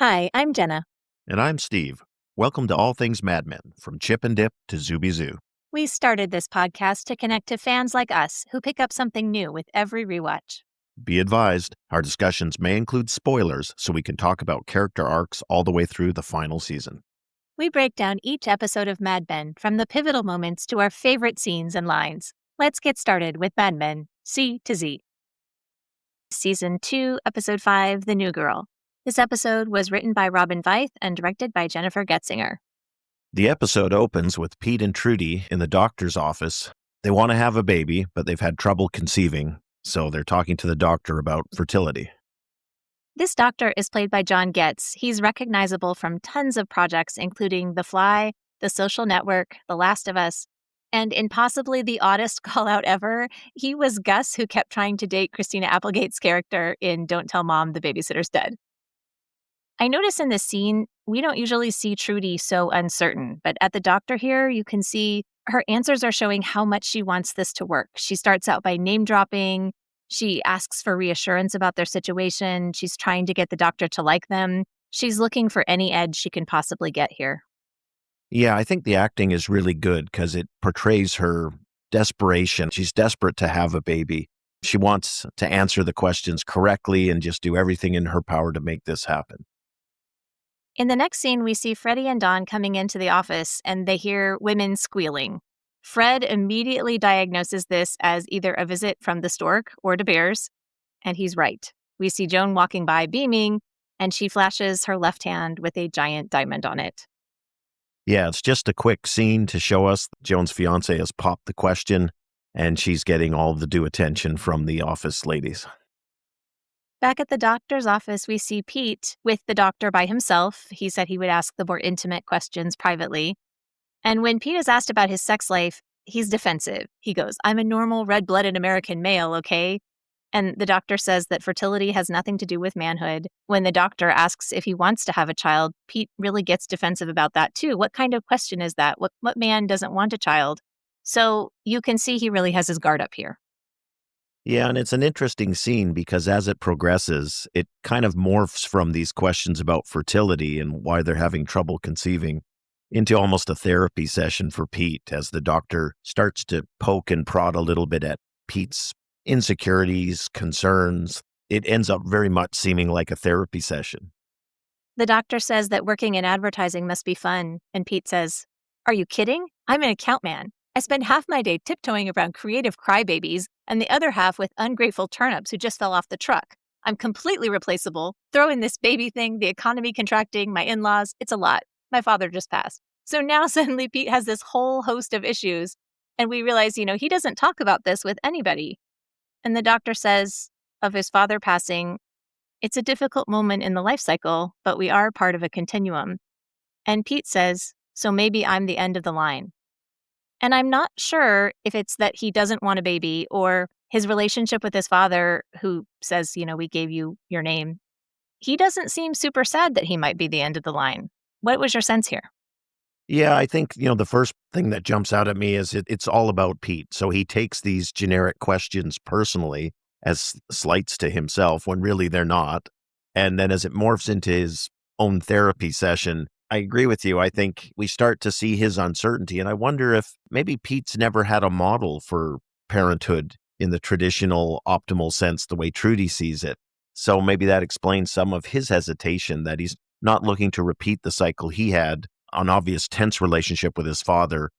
Hi, I'm Jenna. And I'm Steve. Welcome to All Things Mad Men, from Chip and Dip to Zooby Zoo. We started this podcast to connect to fans like us who pick up something new with every rewatch. Be advised, our discussions may include spoilers, so we can talk about character arcs all the way through the final season. We break down each episode of Mad Men, from the pivotal moments to our favorite scenes and lines. Let's get started with Mad Men, C to Z. Season 2, Episode 5, The New Girl. This episode was written by Robin Veith and directed by Jennifer Getzinger. The episode opens with Pete and Trudy in the doctor's office. They want to have a baby, but they've had trouble conceiving, so they're talking to the doctor about fertility. This doctor is played by John Getz. He's recognizable from tons of projects, including The Fly, The Social Network, The Last of Us, and in possibly the oddest call-out ever, he was Gus who kept trying to date Christina Applegate's character in Don't Tell Mom the Babysitter's Dead. I notice in this scene, we don't usually see Trudy so uncertain, but at the doctor here, you can see her answers are showing how much she wants this to work. She starts out by name-dropping. She asks for reassurance about their situation. She's trying to get the doctor to like them. She's looking for any edge she can possibly get here. Yeah, I think the acting is really good because it portrays her desperation. She's desperate to have a baby. She wants to answer the questions correctly and just do everything in her power to make this happen. In the next scene, we see Freddie and Dawn coming into the office, and they hear women squealing. Fred immediately diagnoses this as either a visit from the stork or the bears, and he's right. We see Joan walking by beaming, and she flashes her left hand with a giant diamond on it. Yeah, it's just a quick scene to show us Joan's fiance has popped the question, and she's getting all the due attention from the office ladies. Back at the doctor's office, we see Pete with the doctor by himself. He said he would ask the more intimate questions privately. And when Pete is asked about his sex life, he's defensive. He goes, "I'm a normal red-blooded American male, okay?" And the doctor says that fertility has nothing to do with manhood. When the doctor asks if he wants to have a child, Pete really gets defensive about that too. What kind of question is that? What man doesn't want a child? So you can see he really has his guard up here. Yeah, and it's an interesting scene because as it progresses, it kind of morphs from these questions about fertility and why they're having trouble conceiving into almost a therapy session for Pete as the doctor starts to poke and prod a little bit at Pete's insecurities, concerns. It ends up very much seeming like a therapy session. The doctor says that working in advertising must be fun, and Pete says, "Are you kidding? I'm an account man. I spend half my day tiptoeing around creative crybabies and the other half with ungrateful turnips who just fell off the truck. I'm completely replaceable. Throw in this baby thing, the economy contracting, my in-laws. It's a lot. My father just passed." So now suddenly Pete has this whole host of issues, and we realize, he doesn't talk about this with anybody. And the doctor says of his father passing, "It's a difficult moment in the life cycle, but we are part of a continuum." And Pete says, "So maybe I'm the end of the line." And I'm not sure if it's that he doesn't want a baby or his relationship with his father, who says, "We gave you your name." He doesn't seem super sad that he might be the end of the line. What was your sense here? Yeah, I think, the first thing that jumps out at me is it's all about Pete. So he takes these generic questions personally as slights to himself when really they're not. And then as it morphs into his own therapy session, I agree with you. I think we start to see his uncertainty. And I wonder if maybe Pete's never had a model for parenthood in the traditional optimal sense, the way Trudy sees it. So maybe that explains some of his hesitation that he's not looking to repeat the cycle he had, an obvious tense relationship with his father.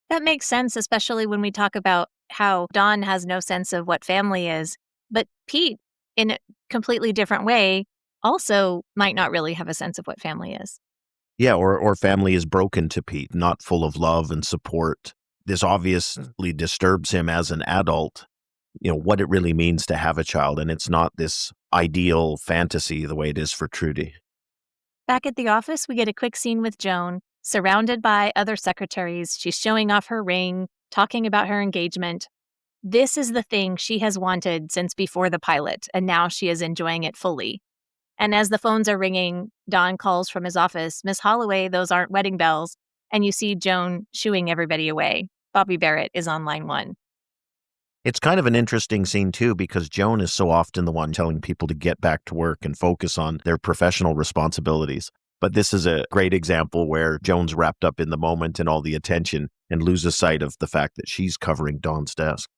That makes sense, especially when we talk about how Dawn has no sense of what family is. But Pete, in a completely different way, also might not really have a sense of what family is. Yeah, or family is broken to Pete, not full of love and support. This obviously disturbs him as an adult, what it really means to have a child. And it's not this ideal fantasy the way it is for Trudy. Back at the office, we get a quick scene with Joan, surrounded by other secretaries. She's showing off her ring, talking about her engagement. This is the thing she has wanted since before the pilot, and now she is enjoying it fully. And as the phones are ringing, Don calls from his office, "Miss Holloway, those aren't wedding bells." And you see Joan shooing everybody away. Bobbie Barrett is on line one. It's kind of an interesting scene, too, because Joan is so often the one telling people to get back to work and focus on their professional responsibilities. But this is a great example where Joan's wrapped up in the moment and all the attention and loses sight of the fact that she's covering Dawn's desk.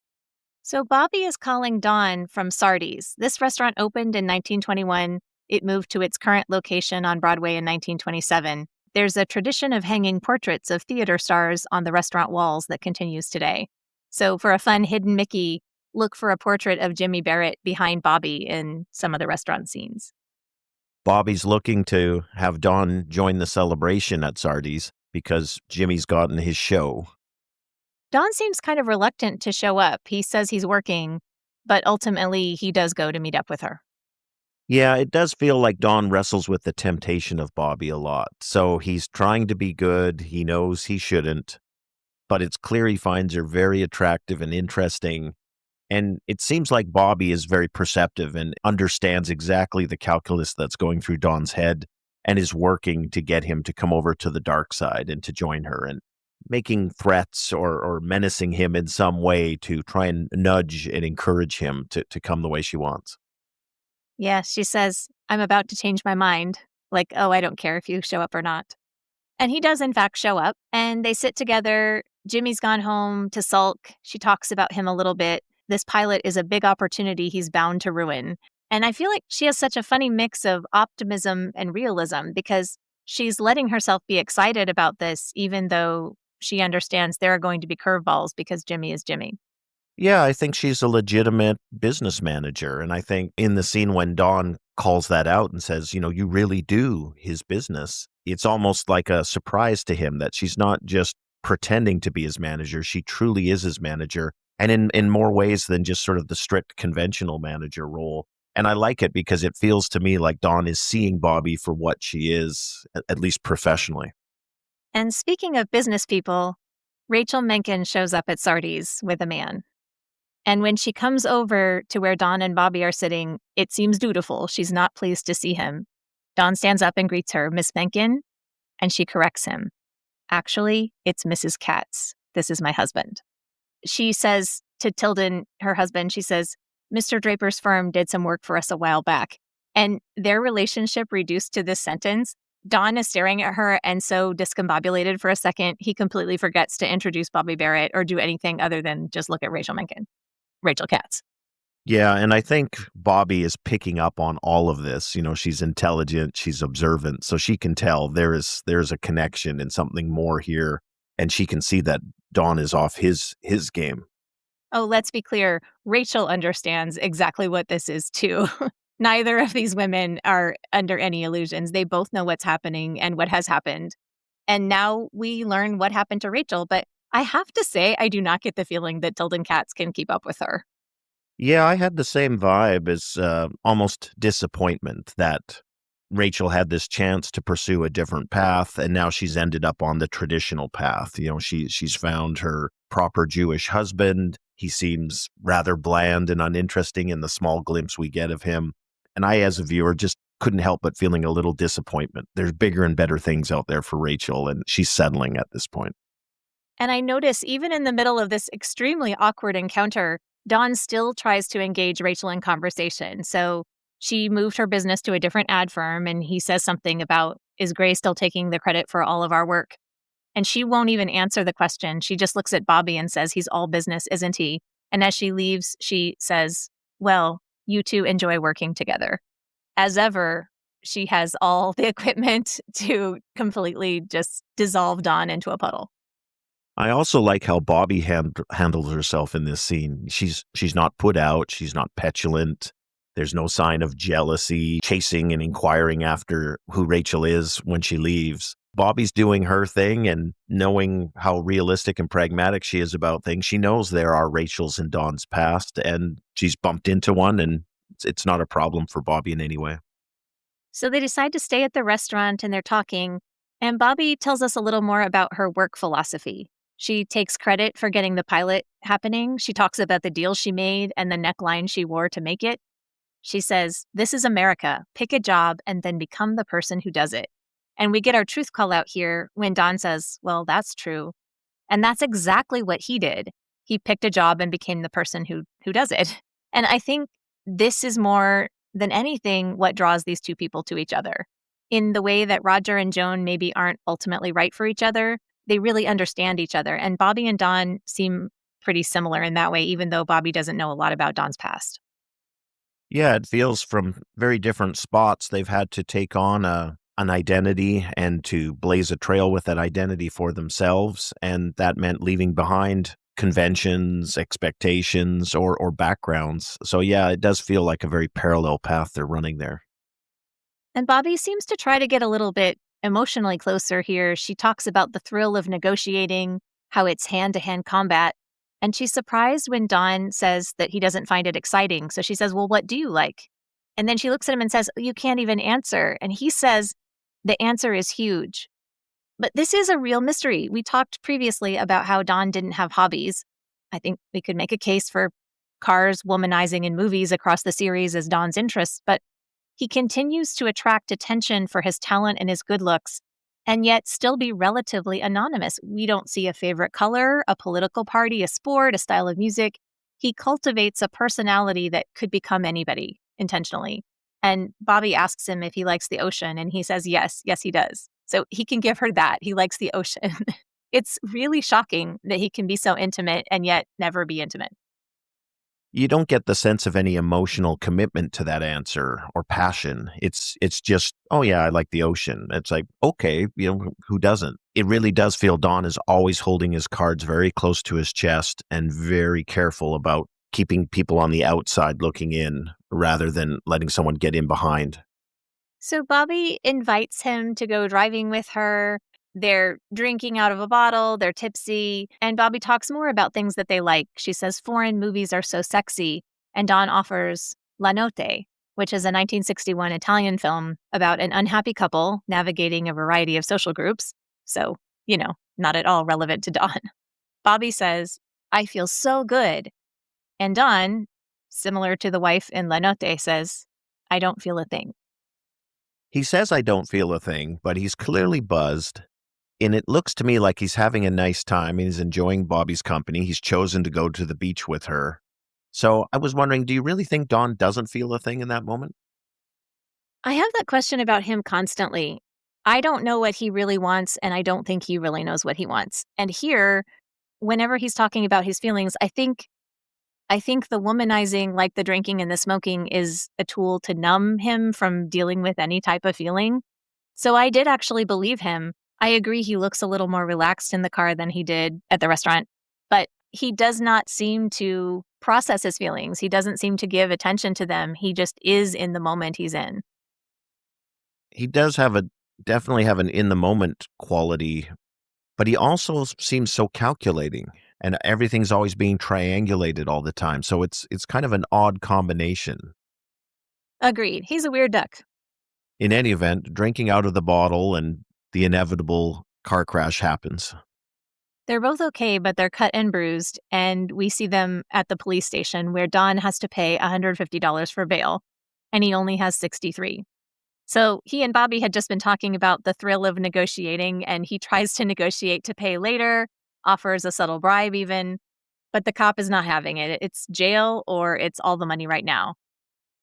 So Bobbie is calling Dawn from Sardi's. This restaurant opened in 1921. It moved to its current location on Broadway in 1927. There's a tradition of hanging portraits of theater stars on the restaurant walls that continues today. So for a fun hidden Mickey, look for a portrait of Jimmy Barrett behind Bobbie in some of the restaurant scenes. Bobbie's looking to have Dawn join the celebration at Sardi's because Jimmy's gotten his show. Dawn seems kind of reluctant to show up. He says he's working, but ultimately he does go to meet up with her. Yeah, it does feel like Dawn wrestles with the temptation of Bobbie a lot. So he's trying to be good. He knows he shouldn't, but it's clear he finds her very attractive and interesting. And it seems like Bobbie is very perceptive and understands exactly the calculus that's going through Dawn's head and is working to get him to come over to the dark side and to join her and making threats or menacing him in some way to try and nudge and encourage him to come the way she wants. Yeah, she says, I'm about to change my mind. Like, oh, I don't care if you show up or not. And he does, in fact, show up, and they sit together. Jimmy's gone home to sulk. She talks about him a little bit. This pilot is a big opportunity he's bound to ruin. And I feel like she has such a funny mix of optimism and realism because she's letting herself be excited about this, even though she understands there are going to be curveballs because Jimmy is Jimmy. Yeah, I think she's a legitimate business manager. And I think in the scene when Dawn calls that out and says, you really do his business, it's almost like a surprise to him that she's not just pretending to be his manager. She truly is his manager. And in more ways than just sort of the strict conventional manager role. And I like it because it feels to me like Dawn is seeing Bobbie for what she is, at least professionally. And speaking of business people, Rachel Menken shows up at Sardi's with a man. And when she comes over to where Dawn and Bobbie are sitting, it seems dutiful. She's not pleased to see him. Dawn stands up and greets her, Miss Menken, and she corrects him. Actually, it's Mrs. Katz. This is my husband. She says to Tilden, her husband, she says, Mr. Draper's firm did some work for us a while back. And their relationship reduced to this sentence. Dawn is staring at her and so discombobulated for a second, he completely forgets to introduce Bobbie Barrett or do anything other than just look at Rachel Menken. Rachel Katz. Yeah, and I think Bobbie is picking up on all of this. She's intelligent, she's observant, so she can tell there's a connection and something more here, and she can see that Dawn is off his game. Oh, let's be clear. Rachel understands exactly what this is, too. Neither of these women are under any illusions. They both know what's happening and what has happened. And now we learn what happened to Rachel. But I have to say, I do not get the feeling that Tilden Katz can keep up with her. Yeah, I had the same vibe as almost disappointment that Rachel had this chance to pursue a different path, and now she's ended up on the traditional path. She's found her proper Jewish husband. He seems rather bland and uninteresting in the small glimpse we get of him. And I, as a viewer, just couldn't help but feeling a little disappointment. There's bigger and better things out there for Rachel, and she's settling at this point. And I notice even in the middle of this extremely awkward encounter, Dawn still tries to engage Rachel in conversation. So she moved her business to a different ad firm, and he says something about, is Gray still taking the credit for all of our work? And she won't even answer the question. She just looks at Bobbie and says, he's all business, isn't he? And as she leaves, she says, well, you two enjoy working together. As ever, she has all the equipment to completely just dissolve Dawn into a puddle. I also like how Bobbie handles herself in this scene. She's not put out. She's not petulant. There's no sign of jealousy, chasing and inquiring after who Rachel is when she leaves. Bobbie's doing her thing, and knowing how realistic and pragmatic she is about things, she knows there are Rachels in Dawn's past, and she's bumped into one, and it's not a problem for Bobbie in any way. So they decide to stay at the restaurant, and they're talking, and Bobbie tells us a little more about her work philosophy. She takes credit for getting the pilot happening. She talks about the deal she made and the neckline she wore to make it. She says, this is America. Pick a job and then become the person who does it. And we get our truth call out here when Dawn says, well, that's true. And that's exactly what he did. He picked a job and became the person who does it. And I think this is more than anything what draws these two people to each other. In the way that Roger and Joan maybe aren't ultimately right for each other, they really understand each other. And Bobbie and Don seem pretty similar in that way, even though Bobbie doesn't know a lot about Don's past. Yeah, it feels from very different spots they've had to take on an identity and to blaze a trail with that identity for themselves. And that meant leaving behind conventions, expectations, or backgrounds. So yeah, it does feel like a very parallel path they're running there. And Bobbie seems to try to get a little bit emotionally closer here. She talks about the thrill of negotiating, how it's hand-to-hand combat. And she's surprised when Don says that he doesn't find it exciting. So she says, well, what do you like? And then she looks at him and says, you can't even answer. And he says, the answer is huge. But this is a real mystery. We talked previously about how Don didn't have hobbies. I think we could make a case for cars, womanizing, and movies across the series as Don's interests, but he continues to attract attention for his talent and his good looks, and yet still be relatively anonymous. We don't see a favorite color, a political party, a sport, a style of music. He cultivates a personality that could become anybody intentionally. And Bobbie asks him if he likes the ocean, and he says yes, he does. So he can give her that. He likes the ocean. It's really shocking that he can be so intimate and yet never be intimate. You don't get the sense of any emotional commitment to that answer or passion. It's just, oh yeah, I like the ocean. It's like, okay, who doesn't? It really does feel Don is always holding his cards very close to his chest and very careful about keeping people on the outside looking in rather than letting someone get in behind. So Bobbie invites him to go driving with her. They're drinking out of a bottle, they're tipsy, and Bobbie talks more about things that they like. She says foreign movies are so sexy, and Don offers La Notte, which is a 1961 Italian film about an unhappy couple navigating a variety of social groups. So, not at all relevant to Don. Bobbie says, I feel so good. And Don, similar to the wife in La Notte, says, I don't feel a thing. He says I don't feel a thing, but he's clearly buzzed. And it looks to me like he's having a nice time. He's enjoying Bobbie's company. He's chosen to go to the beach with her. So I was wondering, do you really think Don doesn't feel a thing in that moment? I have that question about him constantly. I don't know what he really wants, and I don't think he really knows what he wants. And here, whenever he's talking about his feelings, I think the womanizing, like the drinking and the smoking, is a tool to numb him from dealing with any type of feeling. So I did actually believe him. I agree he looks a little more relaxed in the car than he did at the restaurant, but he does not seem to process his feelings. He doesn't seem to give attention to them. He just is in the moment he's in. He does definitely have an in the moment quality, but he also seems so calculating and everything's always being triangulated all the time. So it's kind of an odd combination. Agreed. He's a weird duck. In any event, drinking out of the bottle and the inevitable car crash happens. They're both okay, but they're cut and bruised, and we see them at the police station where Don has to pay $150 for bail, and he only has 63. So he and Bobbie had just been talking about the thrill of negotiating, and he tries to negotiate to pay later, offers a subtle bribe even, but the cop is not having it. It's jail or it's all the money right now.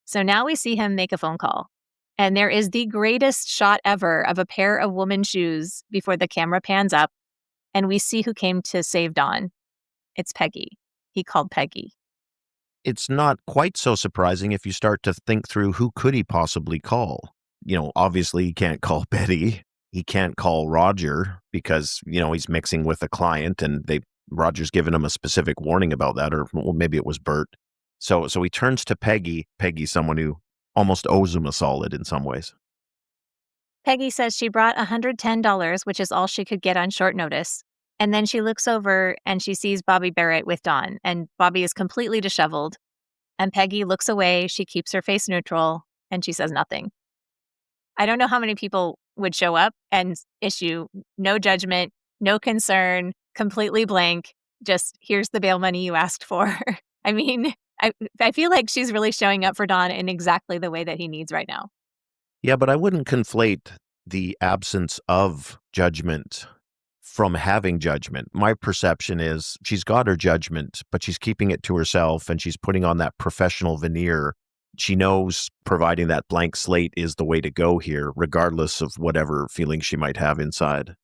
So now we see him make a phone call. And there is the greatest shot ever of a pair of women's shoes before the camera pans up, and we see who came to save Don. It's Peggy. He called Peggy. It's not quite so surprising if you start to think through who could he possibly call. Obviously he can't call Betty. He can't call Roger because, he's mixing with a client and Roger's given him a specific warning about that, or maybe it was Bert. So he turns to Peggy. Peggy, someone who almost owes him a solid in some ways. Peggy says she brought $110, which is all she could get on short notice. And then she looks over and she sees Bobbie Barrett with Don, and Bobbie is completely disheveled. And Peggy looks away, she keeps her face neutral, and she says nothing. I don't know how many people would show up and issue no judgment, no concern, completely blank, just here's the bail money you asked for. I mean, I feel like she's really showing up for Don in exactly the way that he needs right now. Yeah, but I wouldn't conflate the absence of judgment from having judgment. My perception is she's got her judgment, but she's keeping it to herself and she's putting on that professional veneer. She knows providing that blank slate is the way to go here, regardless of whatever feelings she might have inside.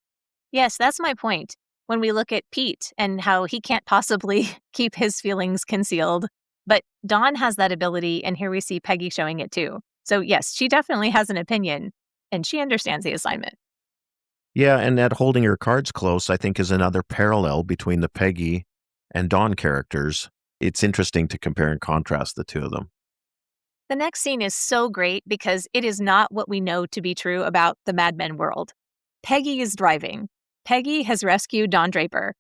Yes, that's my point. When we look at Pete and how he can't possibly keep his feelings concealed, but Dawn has that ability, and here we see Peggy showing it too. So yes, she definitely has an opinion, and she understands the assignment. Yeah, and that holding her cards close, I think, is another parallel between the Peggy and Dawn characters. It's interesting to compare and contrast the two of them. The next scene is so great because it is not what we know to be true about the Mad Men world. Peggy is driving. Peggy has rescued Don Draper.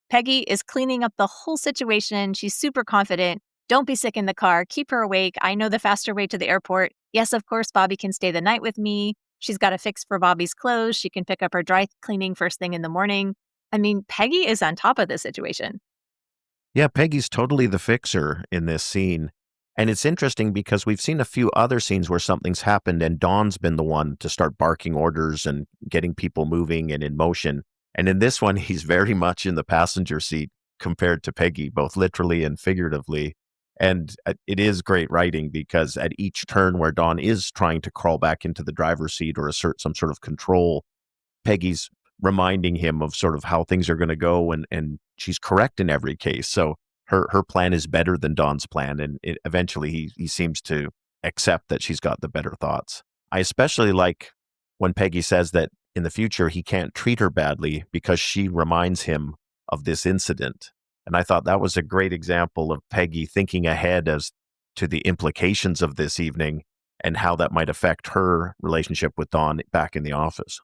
Peggy is cleaning up the whole situation. She's super confident. Don't be sick in the car. Keep her awake. I know the faster way to the airport. Yes, of course, Bobbie can stay the night with me. She's got a fix for Bobbie's clothes. She can pick up her dry cleaning first thing in the morning. I mean, Peggy is on top of the situation. Yeah, Peggy's totally the fixer in this scene. And it's interesting because we've seen a few other scenes where something's happened and Dawn's been the one to start barking orders and getting people moving and in motion. And in this one, he's very much in the passenger seat compared to Peggy, both literally and figuratively. And it is great writing because at each turn where Dawn is trying to crawl back into the driver's seat or assert some sort of control, Peggy's reminding him of sort of how things are going to go. And she's correct in every case. So her plan is better than Dawn's plan. And eventually he seems to accept that she's got the better thoughts. I especially like when Peggy says that in the future, he can't treat her badly because she reminds him of this incident. And I thought that was a great example of Peggy thinking ahead as to the implications of this evening and how that might affect her relationship with Dawn back in the office.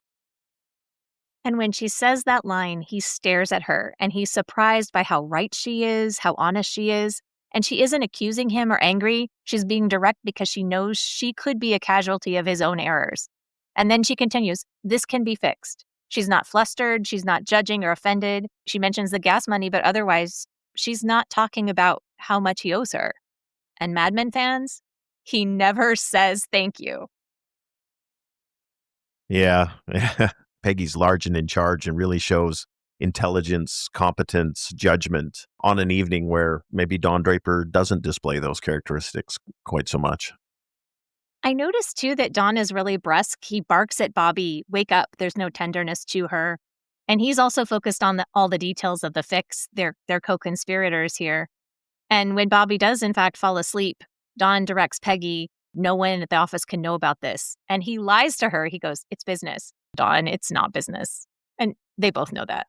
And when she says that line, he stares at her and he's surprised by how right she is, how honest she is. And she isn't accusing him or angry. She's being direct because she knows she could be a casualty of his own errors. And then she continues, this can be fixed. She's not flustered. She's not judging or offended. She mentions the gas money, but otherwise, she's not talking about how much he owes her. And Mad Men fans, he never says thank you. Yeah. Peggy's large and in charge and really shows intelligence, competence, judgment on an evening where maybe Don Draper doesn't display those characteristics quite so much. I noticed too that Don is really brusque. He barks at Bobbie, wake up, there's no tenderness to her. And he's also focused on all the details of the fix. They're co-conspirators here. And when Bobbie does in fact fall asleep, Don directs Peggy, no one at the office can know about this. And he lies to her. He goes, it's business. Don, it's not business. And they both know that.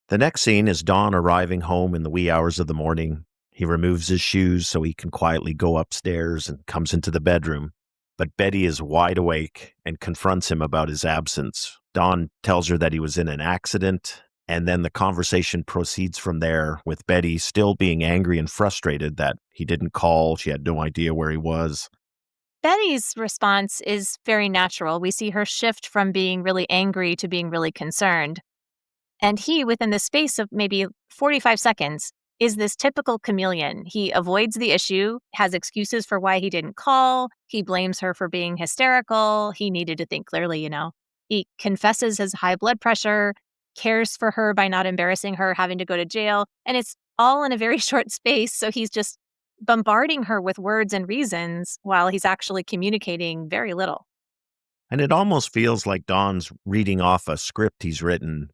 The next scene is Don arriving home in the wee hours of the morning. He removes his shoes so he can quietly go upstairs and comes into the bedroom. But Betty is wide awake and confronts him about his absence. Don tells her that he was in an accident, and then the conversation proceeds from there, with Betty still being angry and frustrated that he didn't call. She had no idea where he was. Betty's response is very natural. We see her shift from being really angry to being really concerned. And he, within the space of maybe 45 seconds, is this typical chameleon. He avoids the issue, has excuses for why he didn't call. He blames her for being hysterical. He needed to think clearly, He confesses his high blood pressure, cares for her by not embarrassing her, having to go to jail. And it's all in a very short space. So he's just bombarding her with words and reasons while he's actually communicating very little. And it almost feels like Don's reading off a script he's written,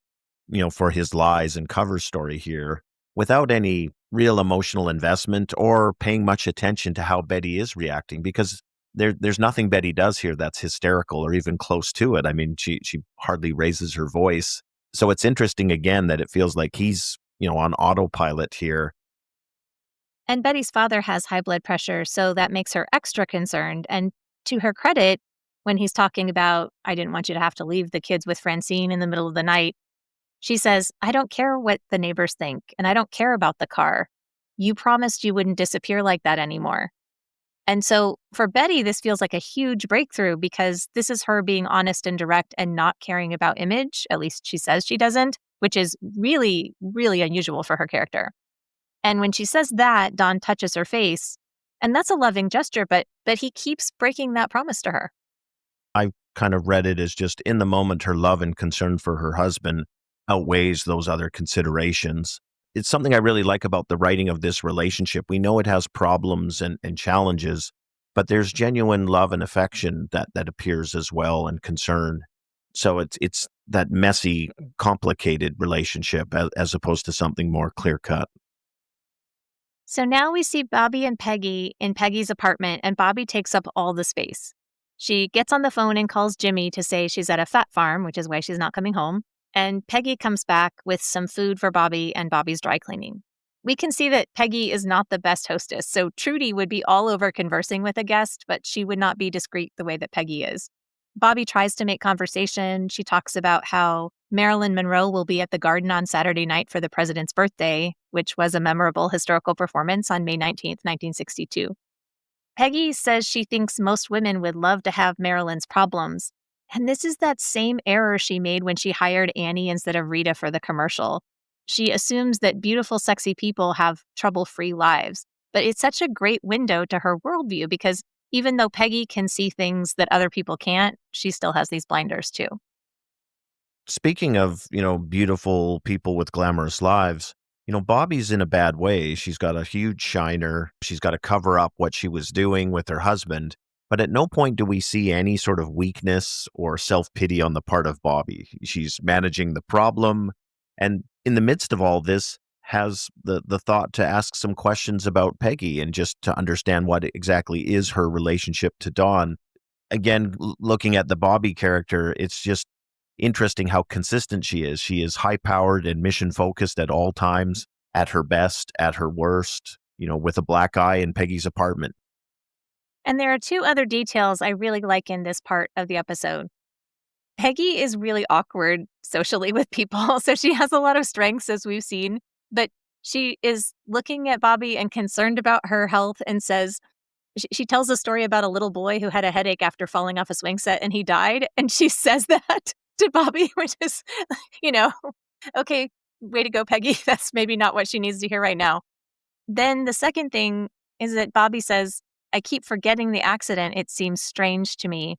for his lies and cover story here, without any real emotional investment or paying much attention to how Betty is reacting, because there's nothing Betty does here that's hysterical or even close to it. I mean, she hardly raises her voice. So it's interesting, again, that it feels like he's, on autopilot here. And Betty's father has high blood pressure, so that makes her extra concerned. And to her credit, when he's talking about, I didn't want you to have to leave the kids with Francine in the middle of the night, she says, I don't care what the neighbors think, and I don't care about the car. You promised you wouldn't disappear like that anymore. And so for Betty, this feels like a huge breakthrough because this is her being honest and direct and not caring about image. At least she says she doesn't, which is really, really unusual for her character. And when she says that, Don touches her face, and that's a loving gesture, but he keeps breaking that promise to her. I kind of read it as just in the moment, her love and concern for her husband outweighs those other considerations. It's something I really like about the writing of this relationship. We know it has problems and challenges, but there's genuine love and affection that appears as well, and concern. So it's that messy, complicated relationship as opposed to something more clear cut. So now we see Bobbie and Peggy in Peggy's apartment, and Bobbie takes up all the space. She gets on the phone and calls Jimmy to say she's at a fat farm, which is why she's not coming home. And Peggy comes back with some food for Bobbie and Bobbie's dry cleaning. We can see that Peggy is not the best hostess, so Trudy would be all over conversing with a guest, but she would not be discreet the way that Peggy is. Bobbie tries to make conversation. She talks about how Marilyn Monroe will be at the Garden on Saturday night for the president's birthday, which was a memorable historical performance on May 19th, 1962. Peggy says she thinks most women would love to have Marilyn's problems. And this is that same error she made when she hired Annie instead of Rita for the commercial. She assumes that beautiful, sexy people have trouble-free lives. But it's such a great window to her worldview because even though Peggy can see things that other people can't, she still has these blinders too. Speaking of, beautiful people with glamorous lives, Bobbie's in a bad way. She's got a huge shiner. She's got to cover up what she was doing with her husband. But at no point do we see any sort of weakness or self-pity on the part of Bobbie. She's managing the problem. And in the midst of all this, has the thought to ask some questions about Peggy and just to understand what exactly is her relationship to Dawn. Again, looking at the Bobbie character, it's just interesting how consistent she is. She is high-powered and mission-focused at all times, at her best, at her worst, with a black eye in Peggy's apartment. And there are two other details I really like in this part of the episode. Peggy is really awkward socially with people, so she has a lot of strengths, as we've seen, but she is looking at Bobbie and concerned about her health and says, she tells a story about a little boy who had a headache after falling off a swing set and he died, and she says that to Bobbie, which is, okay, way to go, Peggy. That's maybe not what she needs to hear right now. Then the second thing is that Bobbie says, I keep forgetting the accident. It seems strange to me.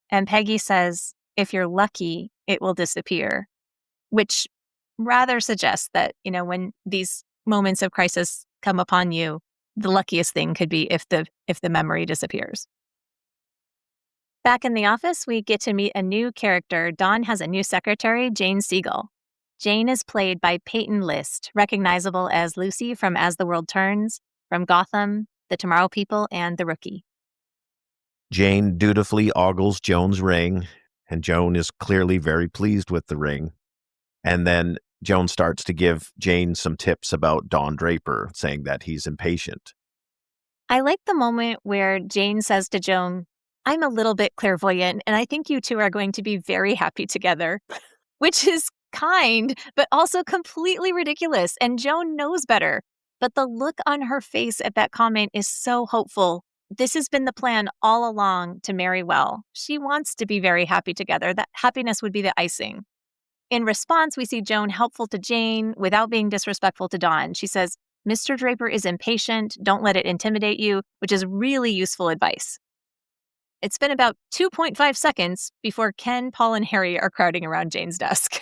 And Peggy says, if you're lucky, it will disappear, which rather suggests that, when these moments of crisis come upon you, the luckiest thing could be if the memory disappears. Back in the office, we get to meet a new character. Dawn has a new secretary, Jane Siegel. Jane is played by Peyton List, recognizable as Lucy from As the World Turns, from Gotham, The Tomorrow People, and The Rookie. Jane dutifully ogles Joan's ring, and Joan is clearly very pleased with the ring. And then Joan starts to give Jane some tips about Don Draper, saying that he's impatient. I like the moment where Jane says to Joan, I'm a little bit clairvoyant, and I think you two are going to be very happy together, which is kind, but also completely ridiculous, and Joan knows better. But the look on her face at that comment is so hopeful. This has been the plan all along to marry well. She wants to be very happy together. That happiness would be the icing. In response, we see Joan helpful to Jane without being disrespectful to Dawn. She says, Mr. Draper is impatient. Don't let it intimidate you, which is really useful advice. It's been about 2.5 seconds before Ken, Paul, and Harry are crowding around Jane's desk.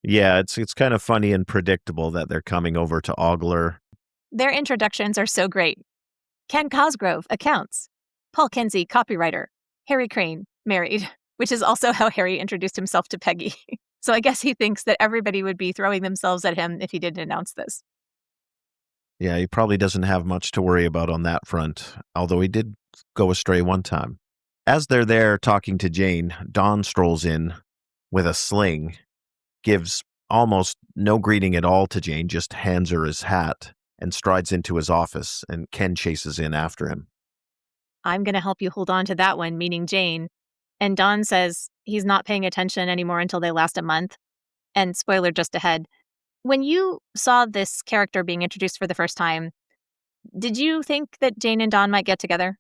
Yeah, it's kind of funny and predictable that they're coming over to Ogler. Their introductions are so great. Ken Cosgrove, accounts. Paul Kenzie, copywriter. Harry Crane, married, which is also how Harry introduced himself to Peggy. So I guess he thinks that everybody would be throwing themselves at him if he didn't announce this. Yeah, he probably doesn't have much to worry about on that front, although he did go astray one time. As they're there talking to Jane, Don strolls in with a sling, gives almost no greeting at all to Jane, just hands her his hat, and strides into his office, and Ken chases in after him. I'm going to help you hold on to that one, meaning Jane. And Don says he's not paying attention anymore until they last a month. And spoiler just ahead, when you saw this character being introduced for the first time, did you think that Jane and Don might get together?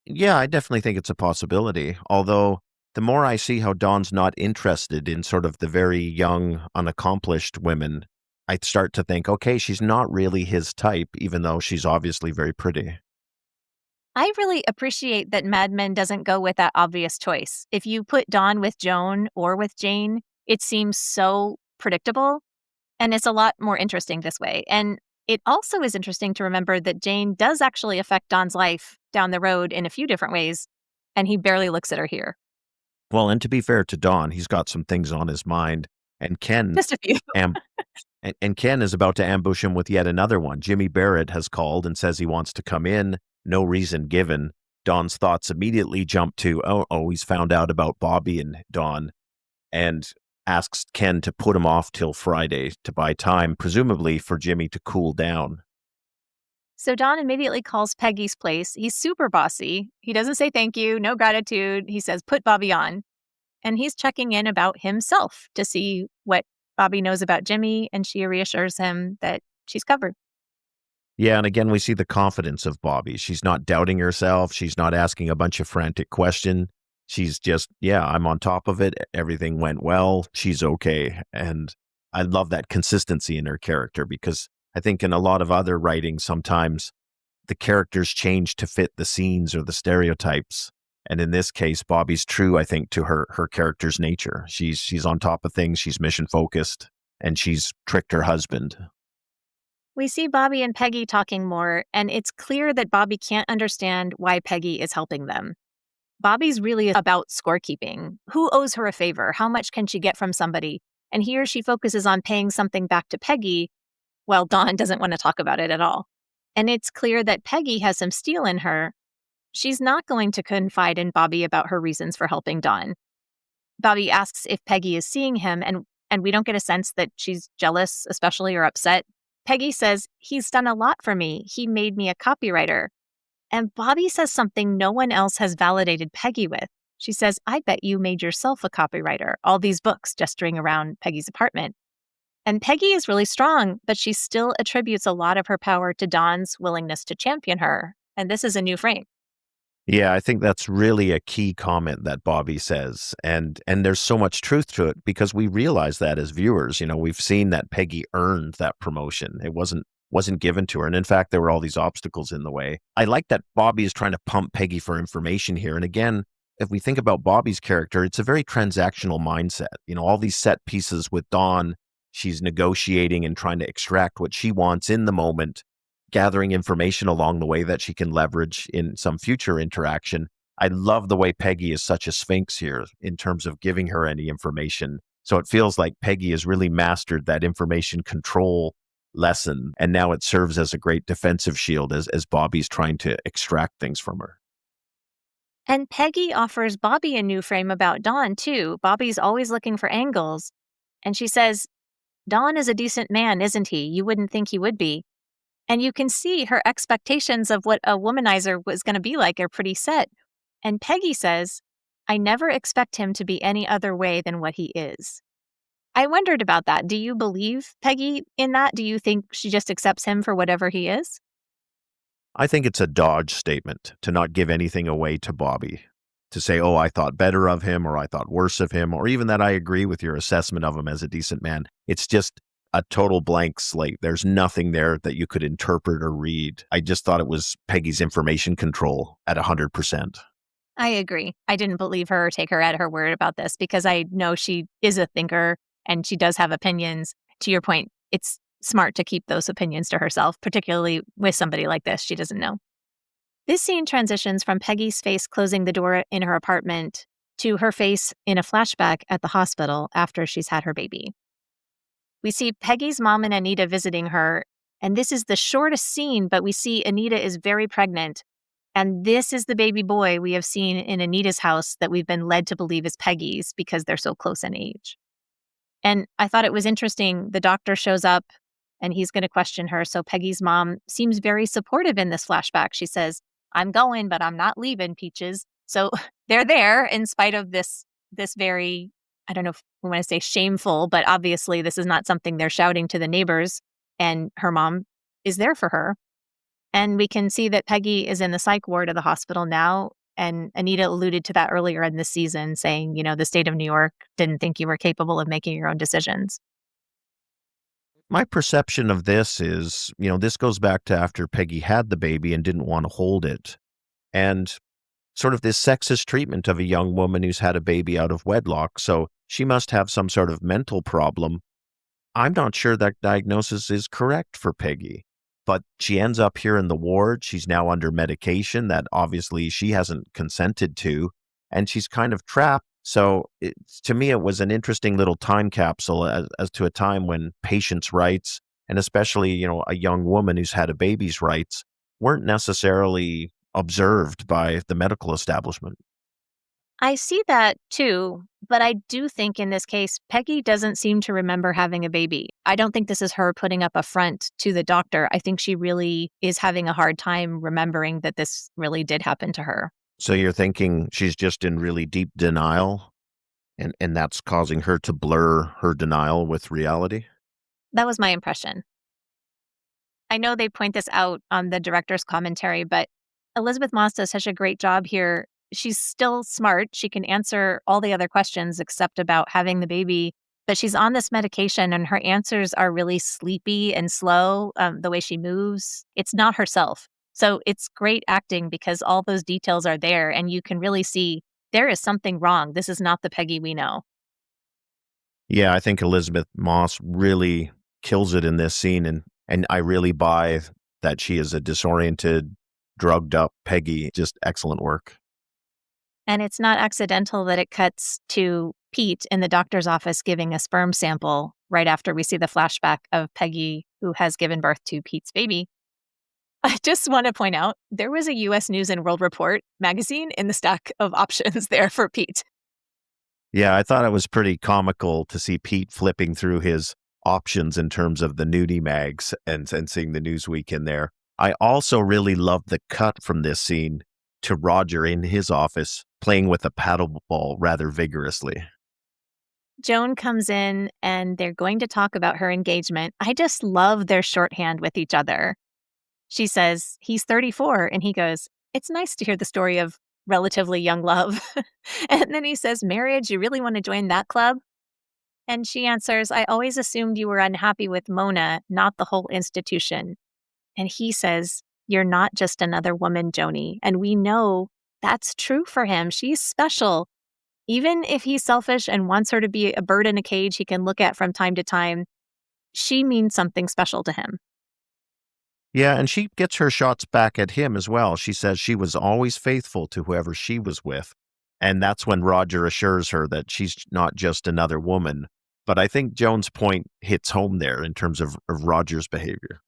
Yeah, I definitely think it's a possibility, although the more I see how Dawn's not interested in sort of the very young, unaccomplished women, I start to think, okay, she's not really his type, even though she's obviously very pretty. I really appreciate that Mad Men doesn't go with that obvious choice. If you put Dawn with Joan or with Jane, It seems so predictable, and it's a lot more interesting this way. And it also is interesting to remember that Jane does actually affect Don's life down the road in a few different ways, and he barely looks at her here. Well, and to be fair to Don, he's got some things on his mind, and Just a few. And Ken is about to ambush him with yet another one. Jimmy Barrett has called and says he wants to come in. No reason given. Don's thoughts immediately jump to, he's found out about Bobbie and Don, and asks Ken to put him off till Friday to buy time, presumably for Jimmy to cool down. So Don immediately calls Peggy's place. He's super bossy. He doesn't say thank you, no gratitude. He says, put Bobbie on. And he's checking in about himself to see what Bobbie knows about Jimmy, and she reassures him that she's covered. Yeah, and again, we see the confidence of Bobbie. She's not doubting herself. She's not asking a bunch of frantic questions. She's just, I'm on top of it. Everything went well. She's okay. And I love that consistency in her character, because I think in a lot of other writing, sometimes the characters change to fit the scenes or the stereotypes. And in this case, Bobbie's true, I think, to her character's nature. She's on top of things. She's mission focused, and she's tricked her husband. We see Bobbie and Peggy talking more, and it's clear that Bobbie can't understand why Peggy is helping them. Bobbie's really about scorekeeping. Who owes her a favor? How much can she get from somebody? And here she focuses on paying something back to Peggy, while Dawn doesn't want to talk about it at all. And it's clear that Peggy has some steel in her. She's not going to confide in Bobbie about her reasons for helping Dawn. Bobbie asks if Peggy is seeing him, and we don't get a sense that she's jealous, especially, or upset. Peggy says, he's done a lot for me. He made me a copywriter. And Bobbie says something no one else has validated Peggy with. She says, I bet you made yourself a copywriter. All these books gesturing around Peggy's apartment. And Peggy is really strong, but she still attributes a lot of her power to Dawn's willingness to champion her. And this is a new frame. Yeah, I think that's really a key comment that Bobbie says. And there's so much truth to it, because we realize that as viewers. We've seen that Peggy earned that promotion. It wasn't given to her. And in fact, there were all these obstacles in the way. I like that Bobbie is trying to pump Peggy for information here. And again, if we think about Bobbie's character, it's a very transactional mindset. All these set pieces with Dawn, she's negotiating and trying to extract what she wants in the moment, gathering information along the way that she can leverage in some future interaction. I love the way Peggy is such a sphinx here in terms of giving her any information. So it feels like Peggy has really mastered that information control lesson, and now it serves as a great defensive shield as Bobbie's trying to extract things from her. And Peggy offers Bobbie a new frame about Dawn, too. Bobbie's always looking for angles. And she says, Dawn is a decent man, isn't he? You wouldn't think he would be. And you can see her expectations of what a womanizer was going to be like are pretty set. And Peggy says, I never expect him to be any other way than what he is. I wondered about that. Do you believe Peggy in that? Do you think she just accepts him for whatever he is? I think it's a dodge statement to not give anything away to Bobbie, to say, I thought better of him, or I thought worse of him, or even that I agree with your assessment of him as a decent man. It's just a total blank slate. There's nothing there that you could interpret or read. I just thought it was Peggy's information control at 100%. I agree. I didn't believe her or take her at her word about this, because I know she is a thinker and she does have opinions. To your point, it's smart to keep those opinions to herself, particularly with somebody like this she doesn't know. This scene transitions from Peggy's face closing the door in her apartment to her face in a flashback at the hospital after she's had her baby. We see Peggy's mom and Anita visiting her, and this is the shortest scene, but we see Anita is very pregnant, and this is the baby boy we have seen in Anita's house that we've been led to believe is Peggy's because they're so close in age. And I thought it was interesting. The doctor shows up, and he's going to question her, so Peggy's mom seems very supportive in this flashback. She says, I'm going, but I'm not leaving, Peaches. So they're there in spite of this very, I don't know if we want to say shameful, but obviously this is not something they're shouting to the neighbors. And her mom is there for her. And we can see that Peggy is in the psych ward of the hospital now. And Anita alluded to that earlier in the season, saying, the state of New York didn't think you were capable of making your own decisions. My perception of this is, this goes back to after Peggy had the baby and didn't want to hold it. And sort of this sexist treatment of a young woman who's had a baby out of wedlock. So She must have some sort of mental problem. I'm not sure that diagnosis is correct for Peggy, but she ends up here in the ward. She's now under medication that obviously she hasn't consented to, and she's kind of trapped. So to me, it was an interesting little time capsule as to a time when patients' rights, and especially, a young woman who's had a baby's rights, weren't necessarily observed by the medical establishment. I see that too, but I do think in this case, Peggy doesn't seem to remember having a baby. I don't think this is her putting up a front to the doctor. I think she really is having a hard time remembering that this really did happen to her. So you're thinking she's just in really deep denial, and that's causing her to blur her denial with reality? That was my impression. I know they point this out on the director's commentary, but Elizabeth Moss does such a great job here. She's still smart. She can answer all the other questions except about having the baby, but she's on this medication and her answers are really sleepy and slow. The way she moves, it's not herself. So it's great acting because all those details are there and you can really see there is something wrong. This is not the Peggy we know. Yeah, I think Elizabeth Moss really kills it in this scene, and I really buy that she is a disoriented, drugged up Peggy. Just excellent work. And it's not accidental that it cuts to Pete in the doctor's office giving a sperm sample right after we see the flashback of Peggy, who has given birth to Pete's baby. I just want to point out there was a U.S. News and World Report magazine in the stack of options there for Pete. Yeah, I thought it was pretty comical to see Pete flipping through his options in terms of the nudie mags and seeing the Newsweek in there. I also really loved the cut from this scene to Roger in his office playing with a paddle ball rather vigorously. Joan comes in and they're going to talk about her engagement. I just love their shorthand with each other. She says, he's 34, and he goes, it's nice to hear the story of relatively young love. And then he says, marriage, you really want to join that club? And she answers, I always assumed you were unhappy with Mona, not the whole institution. And he says, you're not just another woman, Joni. And we know that's true for him. She's special. Even if he's selfish and wants her to be a bird in a cage he can look at from time to time, she means something special to him. Yeah, and she gets her shots back at him as well. She says she was always faithful to whoever she was with. And that's when Roger assures her that she's not just another woman. But I think Joan's point hits home there in terms of Roger's behavior.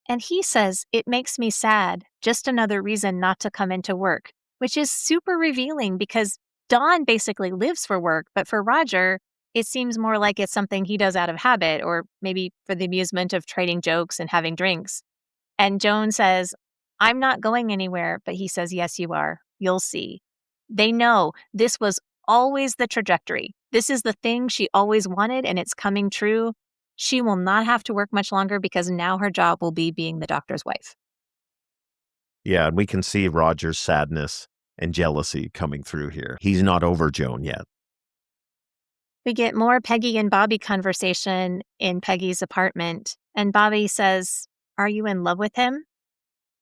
And he says, it makes me sad, just another reason not to come into work, which is super revealing because Dawn basically lives for work, but for Roger, it seems more like it's something he does out of habit or maybe for the amusement of trading jokes and having drinks. And Joan says, I'm not going anywhere, but he says, yes, you are. You'll see. They know this was always the trajectory. This is the thing she always wanted, and it's coming true. She will not have to work much longer because now her job will be being the doctor's wife. Yeah, and we can see Roger's sadness and jealousy coming through here. He's not over Joan yet. We get more Peggy and Bobbie conversation in Peggy's apartment, and Bobbie says, are you in love with him?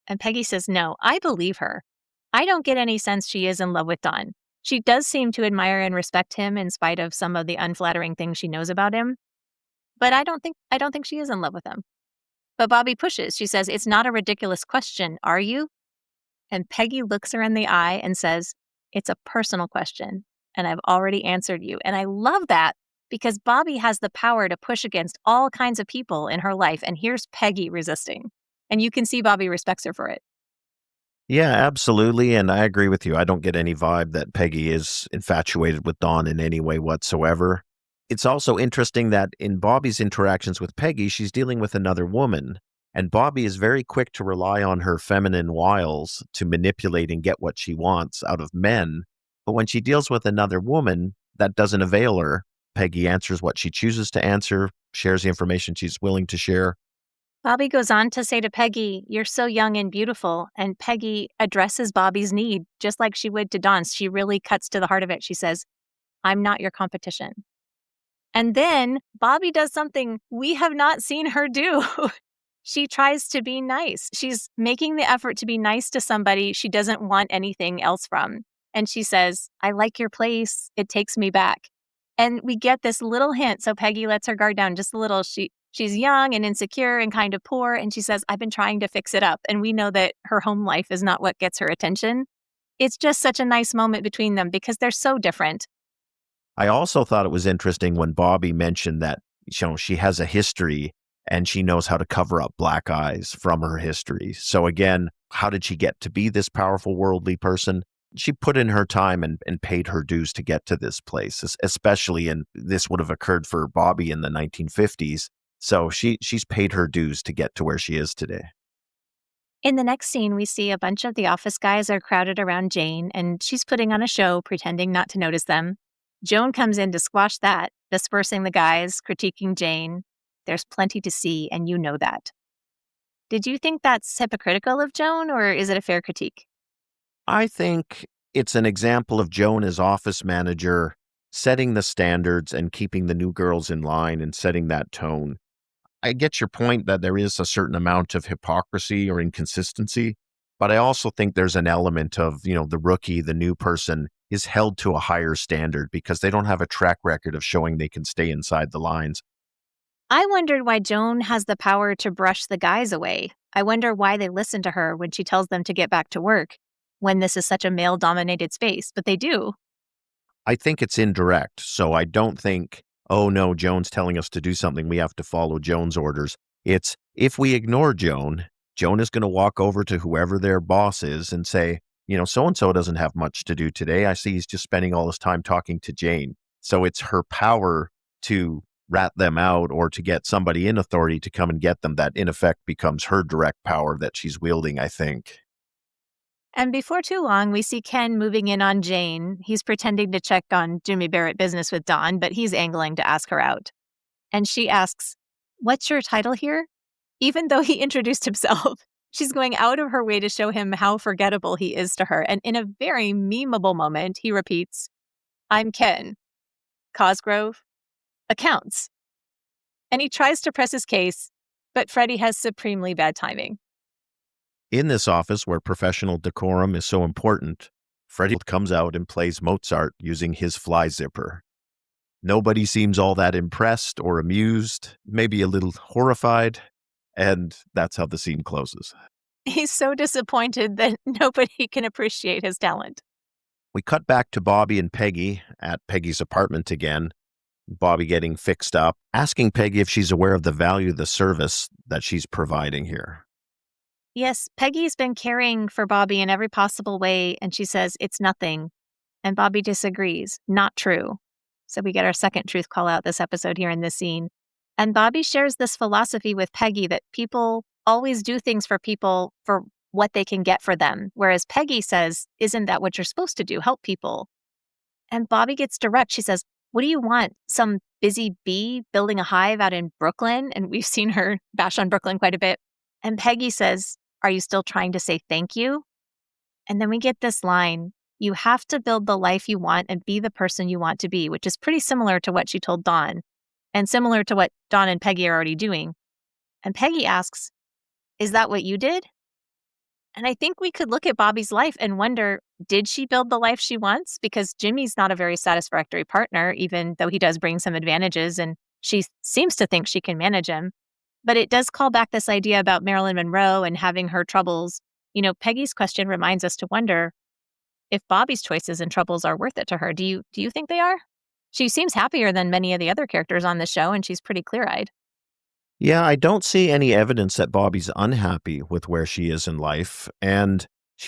And Peggy says, no, I believe her. I don't get any sense she is in love with Don. She does seem to admire and respect him in spite of some of the unflattering things she knows about him. But I don't think she is in love with him. But Bobbie pushes. She says, it's not a ridiculous question, are you? And Peggy looks her in the eye and says, it's a personal question, and I've already answered you. And I love that because Bobbie has the power to push against all kinds of people in her life. And here's Peggy resisting. And you can see Bobbie respects her for it. Yeah, absolutely. And I agree with you. I don't get any vibe that Peggy is infatuated with Dawn in any way whatsoever. It's also interesting that in Bobbie's interactions with Peggy, she's dealing with another woman. And Bobbie is very quick to rely on her feminine wiles to manipulate and get what she wants out of men. But when she deals with another woman, that doesn't avail her. Peggy answers what she chooses to answer, shares the information she's willing to share. Bobbie goes on to say to Peggy, you're so young and beautiful. And Peggy addresses Bobbie's need just like she would to Dawn. She really cuts to the heart of it. She says, I'm not your competition. And then Bobbie does something we have not seen her do. She tries to be nice. She's making the effort to be nice to somebody she doesn't want anything else from. And she says, I like your place. It takes me back. And we get this little hint. So Peggy lets her guard down just a little. She's young and insecure and kind of poor. And she says, I've been trying to fix it up. And we know that her home life is not what gets her attention. It's just such a nice moment between them because they're so different. I also thought it was interesting when Bobbie mentioned that, she has a history and she knows how to cover up black eyes from her history. So again, how did she get to be this powerful worldly person? She put in her time and paid her dues to get to this place, especially this would have occurred for Bobbie in the 1950s. So she's paid her dues to get to where she is today. In the next scene, we see a bunch of the office guys are crowded around Jane, and she's putting on a show, pretending not to notice them. Joan comes in to squash that, dispersing the guys, critiquing Jane. There's plenty to see, and you know that. Did you think that's hypocritical of Joan, or is it a fair critique? I think it's an example of Joan as office manager setting the standards and keeping the new girls in line and setting that tone. I get your point that there is a certain amount of hypocrisy or inconsistency, but I also think there's an element of, the rookie, the new person is held to a higher standard because they don't have a track record of showing they can stay inside the lines. I wondered why Joan has the power to brush the guys away. I wonder why they listen to her when she tells them to get back to work, when this is such a male-dominated space, but they do. I think it's indirect, so I don't think, oh no, Joan's telling us to do something, we have to follow Joan's orders. It's, if we ignore Joan is going to walk over to whoever their boss is and say, so-and-so doesn't have much to do today. I see he's just spending all his time talking to Jane. So it's her power to rat them out or to get somebody in authority to come and get them that in effect becomes her direct power that she's wielding, I think. And before too long, we see Ken moving in on Jane. He's pretending to check on Jimmy Barrett business with Dawn, but he's angling to ask her out. And she asks, "What's your title here?" Even though he introduced himself, she's going out of her way to show him how forgettable he is to her. And in a very memeable moment, he repeats, "I'm Ken. Cosgrove. Accounts." And he tries to press his case, but Freddie has supremely bad timing. In this office where professional decorum is so important, Freddie comes out and plays Mozart using his fly zipper. Nobody seems all that impressed or amused, maybe a little horrified, and that's how the scene closes. He's so disappointed that nobody can appreciate his talent. We cut back to Bobbie and Peggy at Peggy's apartment again. Bobbie getting fixed up, asking Peggy if she's aware of the value of the service that she's providing here. Yes, Peggy's been caring for Bobbie in every possible way, and she says it's nothing. And Bobbie disagrees. Not true. So we get our second truth call out this episode here in this scene. And Bobbie shares this philosophy with Peggy that people always do things for people for what they can get for them. Whereas Peggy says, isn't that what you're supposed to do? Help people. And Bobbie gets direct. She says, what do you want? Some busy bee building a hive out in Brooklyn? And we've seen her bash on Brooklyn quite a bit. And Peggy says, are you still trying to say thank you? And then we get this line, you have to build the life you want and be the person you want to be, which is pretty similar to what she told Dawn and similar to what Dawn and Peggy are already doing. And Peggy asks, is that what you did? And I think we could look at Bobbie's life and wonder, did she build the life she wants? Because Jimmy's not a very satisfactory partner, even though he does bring some advantages and she seems to think she can manage him. But it does call back this idea about Marilyn Monroe and having her troubles. Peggy's question reminds us to wonder if Bobbie's choices and troubles are worth it to her. Do you think they are? She seems happier than many of the other characters on the show, and she's pretty clear-eyed. Yeah, I don't see any evidence that Bobbie's unhappy with where she is in life. And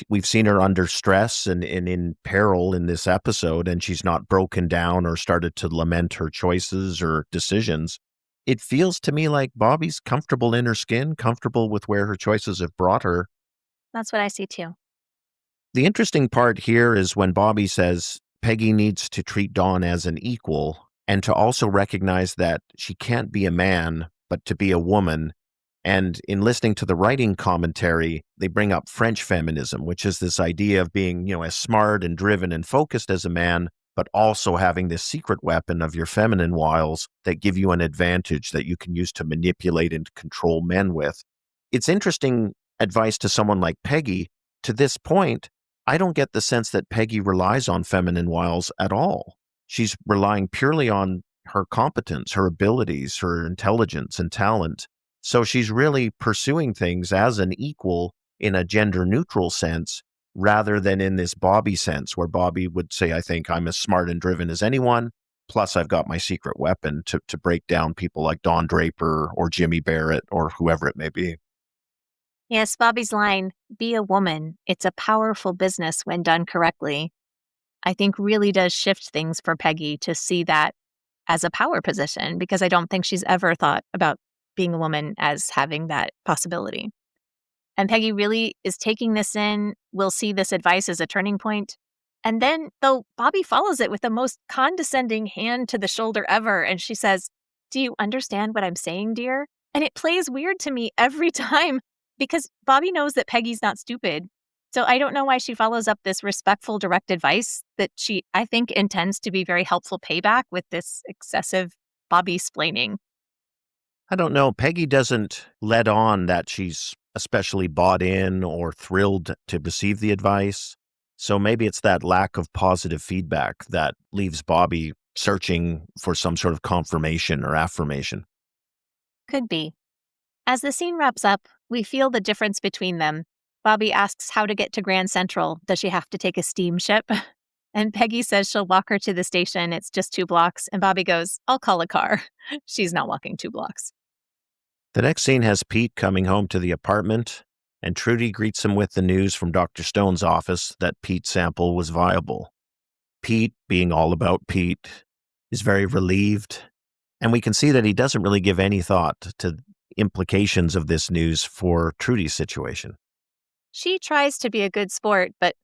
we've seen her under stress and in peril in this episode, and she's not broken down or started to lament her choices or decisions. It feels to me like Bobbie's comfortable in her skin, comfortable with where her choices have brought her. That's what I see too. The interesting part here is when Bobbie says Peggy needs to treat Dawn as an equal and to also recognize that she can't be a man, but to be a woman. And in listening to the writing commentary, they bring up French feminism, which is this idea of being, as smart and driven and focused as a man, but also having this secret weapon of your feminine wiles that give you an advantage that you can use to manipulate and control men with. It's interesting advice to someone like Peggy. To this point, I don't get the sense that Peggy relies on feminine wiles at all. She's relying purely on her competence, her abilities, her intelligence and talent. So she's really pursuing things as an equal in a gender neutral sense, rather than in this Bobbie sense, where Bobbie would say, I think I'm as smart and driven as anyone. Plus, I've got my secret weapon to break down people like Don Draper or Jimmy Barrett or whoever it may be. Yes, Bobbie's line, be a woman. It's a powerful business when done correctly. I think really does shift things for Peggy to see that as a power position, because I don't think she's ever thought about being a woman as having that possibility. And Peggy really is taking this in. We'll see this advice as a turning point. And then, though, Bobbie follows it with the most condescending hand to the shoulder ever. And she says, do you understand what I'm saying, dear? And it plays weird to me every time because Bobbie knows that Peggy's not stupid. So I don't know why she follows up this respectful, direct advice that she, I think, intends to be very helpful payback with this excessive Bobbie-splaining. I don't know. Peggy doesn't let on that she's especially bought in or thrilled to receive the advice. So maybe it's that lack of positive feedback that leaves Bobbie searching for some sort of confirmation or affirmation. Could be. As the scene wraps up, we feel the difference between them. Bobbie asks how to get to Grand Central. Does she have to take a steamship? And Peggy says she'll walk her to the station. It's just 2 blocks. And Bobbie goes, I'll call a car. She's not walking 2 blocks. The next scene has Pete coming home to the apartment, and Trudy greets him with the news from Dr. Stone's office that Pete's sample was viable. Pete, being all about Pete, is very relieved, and we can see that he doesn't really give any thought to implications of this news for Trudy's situation. She tries to be a good sport, but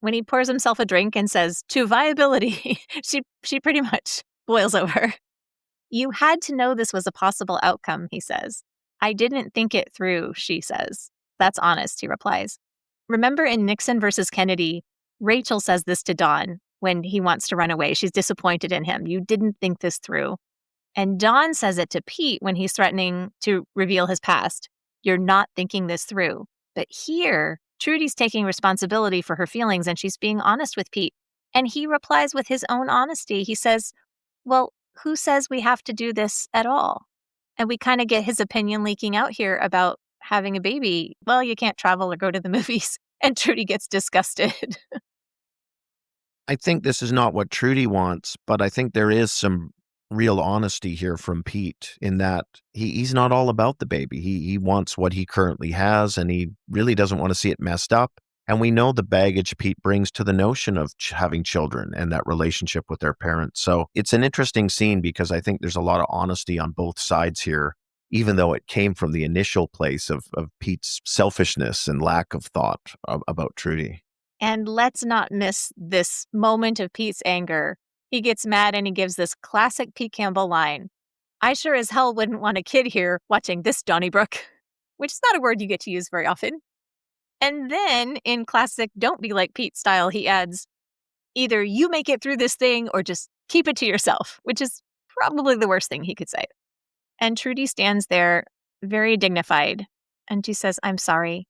when he pours himself a drink and says, to viability, she pretty much boils over. You had to know this was a possible outcome, he says. I didn't think it through, she says. That's honest, he replies. Remember in Nixon versus Kennedy, Rachel says this to Don when he wants to run away. She's disappointed in him. You didn't think this through. And Don says it to Pete when he's threatening to reveal his past. You're not thinking this through. But here, Trudy's taking responsibility for her feelings and she's being honest with Pete. And he replies with his own honesty. He says, well, who says we have to do this at all? And we kind of get his opinion leaking out here about having a baby. Well, you can't travel or go to the movies. And Trudy gets disgusted. I think this is not what Trudy wants, but I think there is some real honesty here from Pete in that he's not all about the baby. He wants what he currently has, and he really doesn't want to see it messed up. And we know the baggage Pete brings to the notion of having children and that relationship with their parents. So it's an interesting scene because I think there's a lot of honesty on both sides here, even though it came from the initial place of Pete's selfishness and lack of thought about Trudy. And let's not miss this moment of Pete's anger. He gets mad and he gives this classic Pete Campbell line. I sure as hell wouldn't want a kid here watching this Donnybrook, which is not a word you get to use very often. And then, in classic Don't Be Like Pete style, he adds, either you make it through this thing or just keep it to yourself, which is probably the worst thing he could say. And Trudy stands there very dignified, and she says, I'm sorry.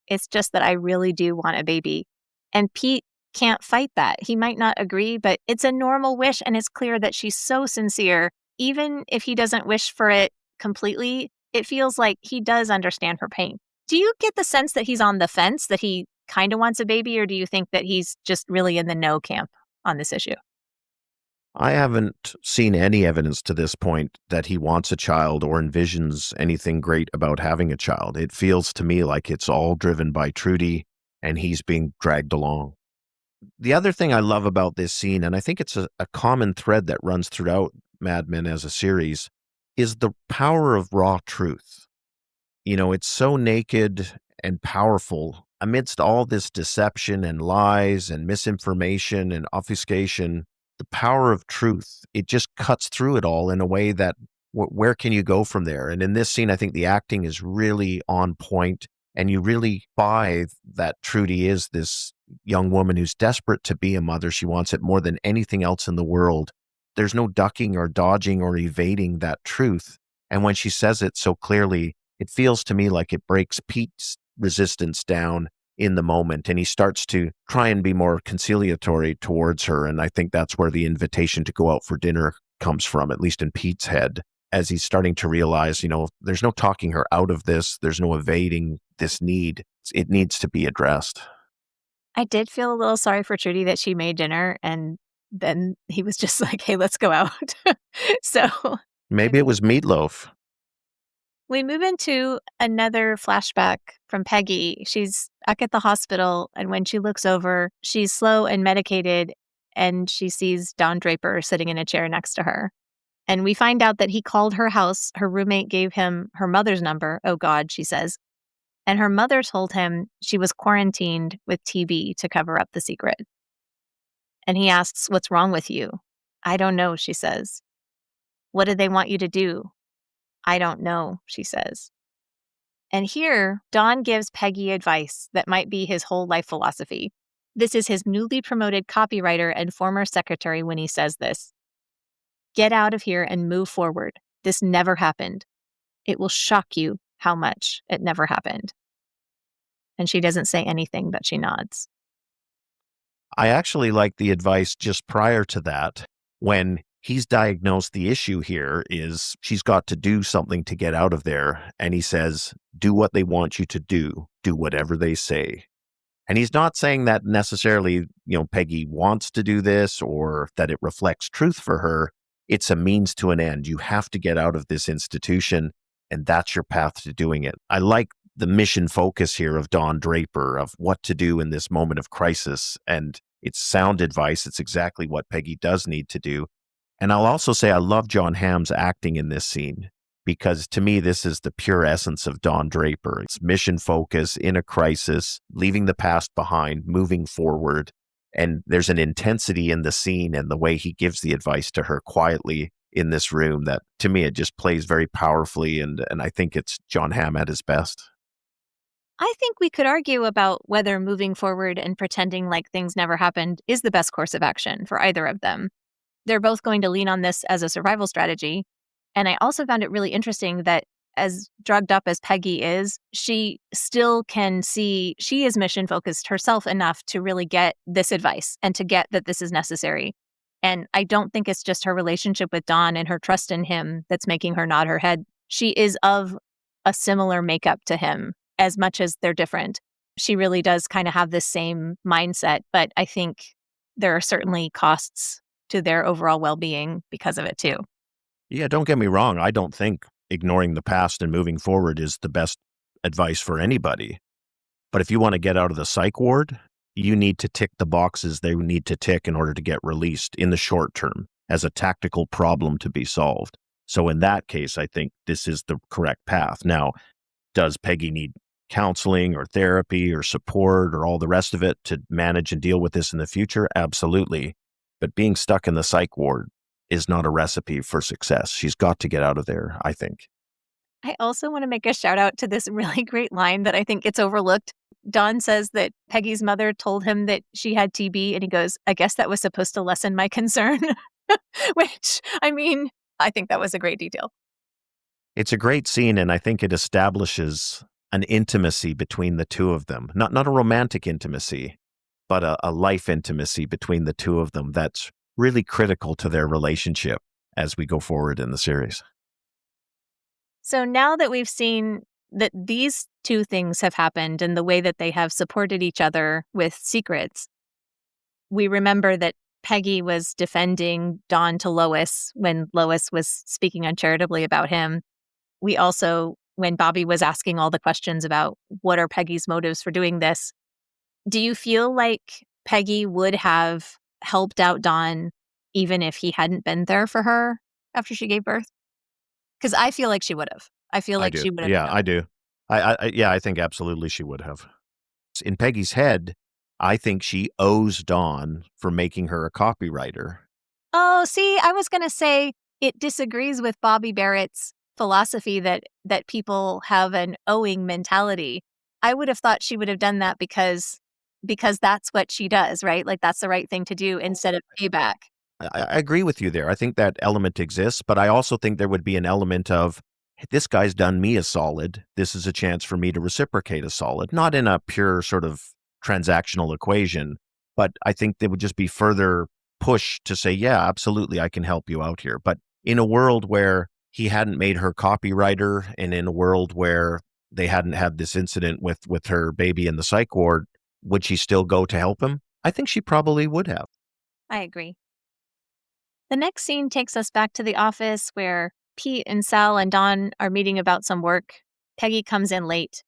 It's just that I really do want a baby. And Pete can't fight that. He might not agree, but it's a normal wish, and it's clear that she's so sincere. Even if he doesn't wish for it completely, it feels like he does understand her pain. Do you get the sense that he's on the fence, that he kind of wants a baby, or do you think that he's just really in the no camp on this issue? I haven't seen any evidence to this point that he wants a child or envisions anything great about having a child. It feels to me like it's all driven by Trudy and he's being dragged along. The other thing I love about this scene, and I think it's a common thread that runs throughout Mad Men as a series, is the power of raw truth. You know, it's so naked and powerful amidst all this deception and lies and misinformation and obfuscation. The power of truth, it just cuts through it all in a way that where can you go from there? And in this scene, I think the acting is really on point, and you really buy that Trudy is this young woman who's desperate to be a mother. She wants it more than anything else in the world. There's no ducking or dodging or evading that truth. And when she says it so clearly, it feels to me like it breaks Pete's resistance down in the moment, and he starts to try and be more conciliatory towards her. And I think that's where the invitation to go out for dinner comes from, at least in Pete's head, as he's starting to realize, there's no talking her out of this. There's no evading this need. It needs to be addressed. I did feel a little sorry for Trudy that she made dinner and then he was just like, hey, let's go out. So Maybe it was meatloaf. we move into another flashback from Peggy. She's back at the hospital, and when she looks over, she's slow and medicated, and she sees Don Draper sitting in a chair next to her. And we find out that he called her house. Her roommate gave him her mother's number. Oh, God, she says. And her mother told him she was quarantined with TB to cover up the secret. And he asks, what's wrong with you? I don't know, she says. What did they want you to do? I don't know, she says. And here, Don gives Peggy advice that might be his whole life philosophy. This is his newly promoted copywriter and former secretary when he says this. Get out of here and move forward. This never happened. It will shock you how much it never happened. And she doesn't say anything, but she nods. I actually like the advice just prior to that, when he's diagnosed the issue here is she's got to do something to get out of there. And he says, do what they want you to do whatever they say. And he's not saying that necessarily, Peggy wants to do this or that it reflects truth for her. It's a means to an end. You have to get out of this institution, and that's your path to doing it. I like the mission focus here of Don Draper, of what to do in this moment of crisis. And it's sound advice. It's exactly what Peggy does need to do. And I'll also say I love Jon Hamm's acting in this scene, because to me, this is the pure essence of Don Draper. It's mission focus in a crisis, leaving the past behind, moving forward. And there's an intensity in the scene and the way he gives the advice to her quietly in this room that, to me, it just plays very powerfully. And I think it's Jon Hamm at his best. I think we could argue about whether moving forward and pretending like things never happened is the best course of action for either of them. They're both going to lean on this as a survival strategy. And I also found it really interesting that as drugged up as Peggy is, she still can see she is mission focused herself enough to really get this advice and to get that this is necessary. And I don't think it's just her relationship with Don and her trust in him that's making her nod her head. She is of a similar makeup to him, as much as they're different. She really does kind of have this same mindset, but I think there are certainly costs to their overall well-being because of it too. Yeah, don't get me wrong. I don't think ignoring the past and moving forward is the best advice for anybody. But if you want to get out of the psych ward, you need to tick the boxes they need to tick in order to get released in the short term as a tactical problem to be solved. So in that case, I think this is the correct path. Now, does Peggy need counseling or therapy or support or all the rest of it to manage and deal with this in the future? Absolutely. But being stuck in the psych ward is not a recipe for success. She's got to get out of there, I think. I also want to make a shout out to this really great line that I think gets overlooked. Don says that Peggy's mother told him that she had TB, and he goes, I guess that was supposed to lessen my concern. Which, I think that was a great detail. It's a great scene, and I think it establishes an intimacy between the two of them. Not a romantic intimacy, but a life intimacy between the two of them that's really critical to their relationship as we go forward in the series. So now that we've seen that these two things have happened and the way that they have supported each other with secrets, we remember that Peggy was defending Don to Lois when Lois was speaking uncharitably about him. We also, when Bobbie was asking all the questions about what are Peggy's motives for doing this, do you feel like Peggy would have helped out Don even if he hadn't been there for her after she gave birth? Because I feel like she would have. I feel like she would have. Yeah, I do. I think absolutely she would have. In Peggy's head, I think she owes Don for making her a copywriter. Oh, see, I was going to say it disagrees with Bobbie Barrett's philosophy that people have an owing mentality. I would have thought she would have done that because that's what she does, right? Like that's the right thing to do instead of payback. I agree with you there. I think that element exists, but I also think there would be an element of this guy's done me a solid. This is a chance for me to reciprocate a solid, not in a pure sort of transactional equation, but I think there would just be further push to say, yeah, absolutely, I can help you out here. But in a world where he hadn't made her copywriter, and in a world where they hadn't had this incident with her baby in the psych ward, would she still go to help him? I think she probably would have. I agree. The next scene takes us back to the office where Pete and Sal and Dawn are meeting about some work. Peggy comes in late.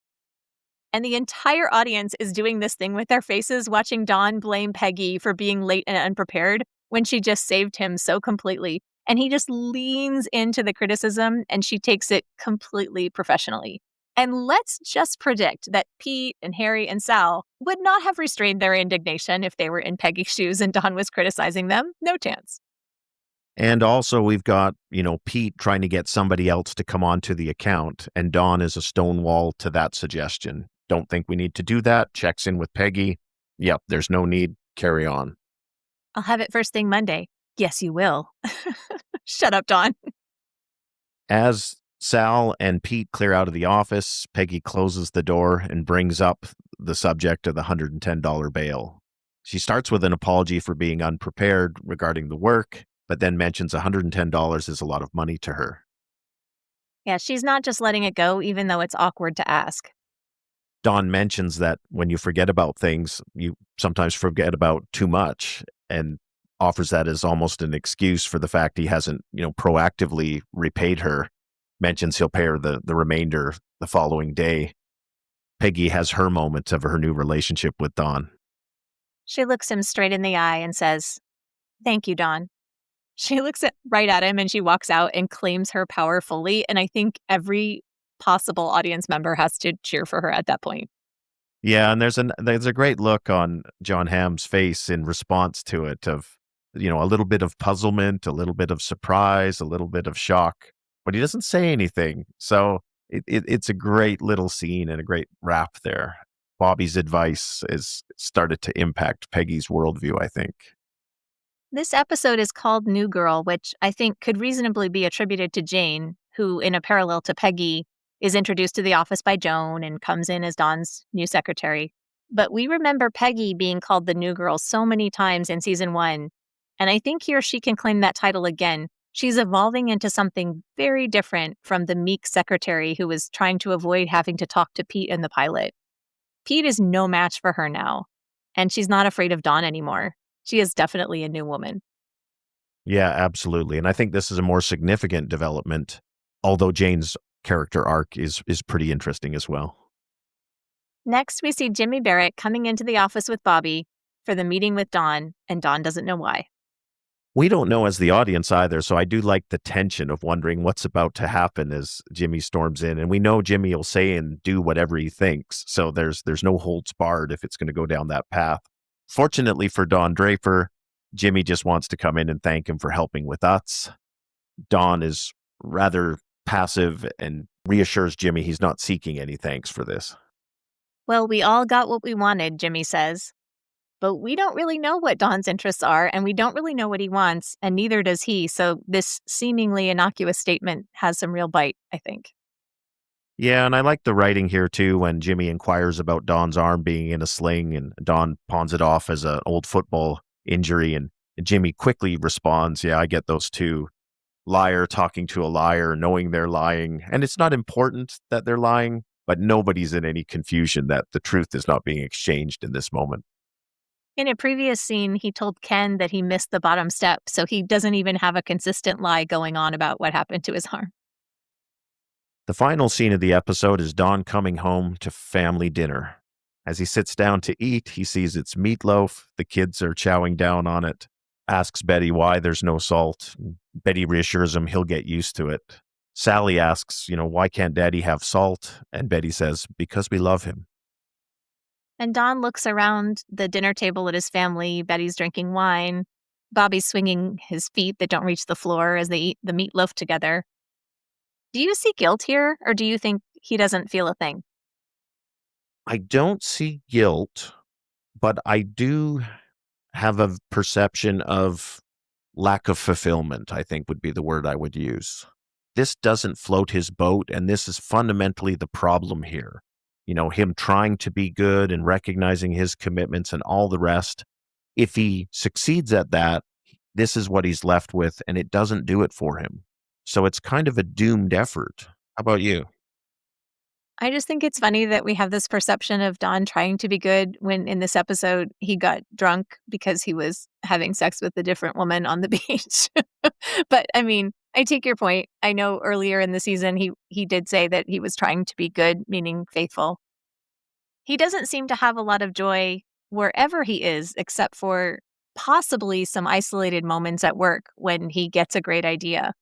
And the entire audience is doing this thing with their faces, watching Dawn blame Peggy for being late and unprepared when she just saved him so completely. And he just leans into the criticism and she takes it completely professionally. And let's just predict that Pete and Harry and Sal would not have restrained their indignation if they were in Peggy's shoes and Dawn was criticizing them. No chance. And also we've got, Pete trying to get somebody else to come onto the account, and Dawn is a stonewall to that suggestion. Don't think we need to do that. Checks in with Peggy. Yep, there's no need. Carry on. I'll have it first thing Monday. Yes, you will. Shut up, Dawn. As Sal and Pete clear out of the office, Peggy closes the door and brings up the subject of the $110 bail. She starts with an apology for being unprepared regarding the work, but then mentions $110 is a lot of money to her. Yeah, she's not just letting it go, even though it's awkward to ask. Dawn mentions that when you forget about things, you sometimes forget about too much, and offers that as almost an excuse for the fact he hasn't, proactively repaid her. Mentions he'll pay her the remainder the following day. Peggy has her moment of her new relationship with Dawn. She looks him straight in the eye and says, "Thank you, Dawn." She looks right at him and she walks out and claims her power fully. And I think every possible audience member has to cheer for her at that point. Yeah, and there's a great look on John Hamm's face in response to it of, a little bit of puzzlement, a little bit of surprise, a little bit of shock, but he doesn't say anything. So it's a great little scene and a great wrap there. Bobbie's advice has started to impact Peggy's worldview, I think. This episode is called New Girl, which I think could reasonably be attributed to Jane, who, in a parallel to Peggy, is introduced to the office by Joan and comes in as Dawn's new secretary. But we remember Peggy being called the New Girl so many times in season 1, and I think here she can claim that title again. She's evolving into something very different from the meek secretary who was trying to avoid having to talk to Pete in the pilot. Pete is no match for her now, and she's not afraid of Dawn anymore. She is definitely a new woman. Yeah, absolutely. And I think this is a more significant development, although Jane's character arc is pretty interesting as well. Next, we see Jimmy Barrett coming into the office with Bobbie for the meeting with Dawn, and Dawn doesn't know why. We don't know as the audience either, so I do like the tension of wondering what's about to happen as Jimmy storms in. And we know Jimmy will say and do whatever he thinks, so there's no holds barred if it's going to go down that path. Fortunately for Dawn Draper, Jimmy just wants to come in and thank him for helping with us. Dawn is rather passive and reassures Jimmy he's not seeking any thanks for this. Well, we all got what we wanted, Jimmy says. But we don't really know what Dawn's interests are, and we don't really know what he wants, and neither does he. So this seemingly innocuous statement has some real bite, I think. Yeah, and I like the writing here too when Jimmy inquires about Dawn's arm being in a sling and Dawn pawns it off as an old football injury, and Jimmy quickly responds, yeah, I get those too. Liar talking to a liar, knowing they're lying. And it's not important that they're lying, but nobody's in any confusion that the truth is not being exchanged in this moment. In a previous scene, he told Ken that he missed the bottom step, so he doesn't even have a consistent lie going on about what happened to his arm. The final scene of the episode is Dawn coming home to family dinner. As he sits down to eat, he sees it's meatloaf. The kids are chowing down on it. Asks Betty why there's no salt. Betty reassures him he'll get used to it. Sally asks, why can't Daddy have salt? And Betty says, because we love him. And Dawn looks around the dinner table at his family. Betty's drinking wine. Bobbie's swinging his feet that don't reach the floor as they eat the meatloaf together. Do you see guilt here, or do you think he doesn't feel a thing? I don't see guilt, but I do have a perception of lack of fulfillment, I think would be the word I would use. this doesn't float his boat, and this is fundamentally the problem here. Him trying to be good and recognizing his commitments and all the rest. If he succeeds at that, this is what he's left with, and it doesn't do it for him. So it's kind of a doomed effort. How about you? I just think it's funny that we have this perception of Don trying to be good when in this episode he got drunk because he was having sex with a different woman on the beach. But I mean, I take your point. I know earlier in the season he did say that he was trying to be good, meaning faithful. He doesn't seem to have a lot of joy wherever he is, except for possibly some isolated moments at work when he gets a great idea.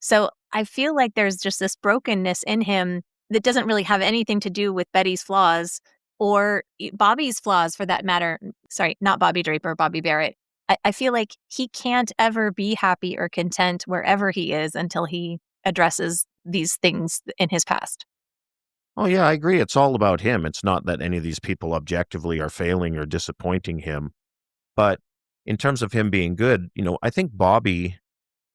So I feel like there's just this brokenness in him that doesn't really have anything to do with Betty's flaws or Bobbie's flaws for that matter. Sorry, not Bobbie Draper, Bobbie Barrett. I feel like he can't ever be happy or content wherever he is until he addresses these things in his past. Oh, yeah, I agree. It's all about him. It's not that any of these people objectively are failing or disappointing him. But in terms of him being good, I think Bobbie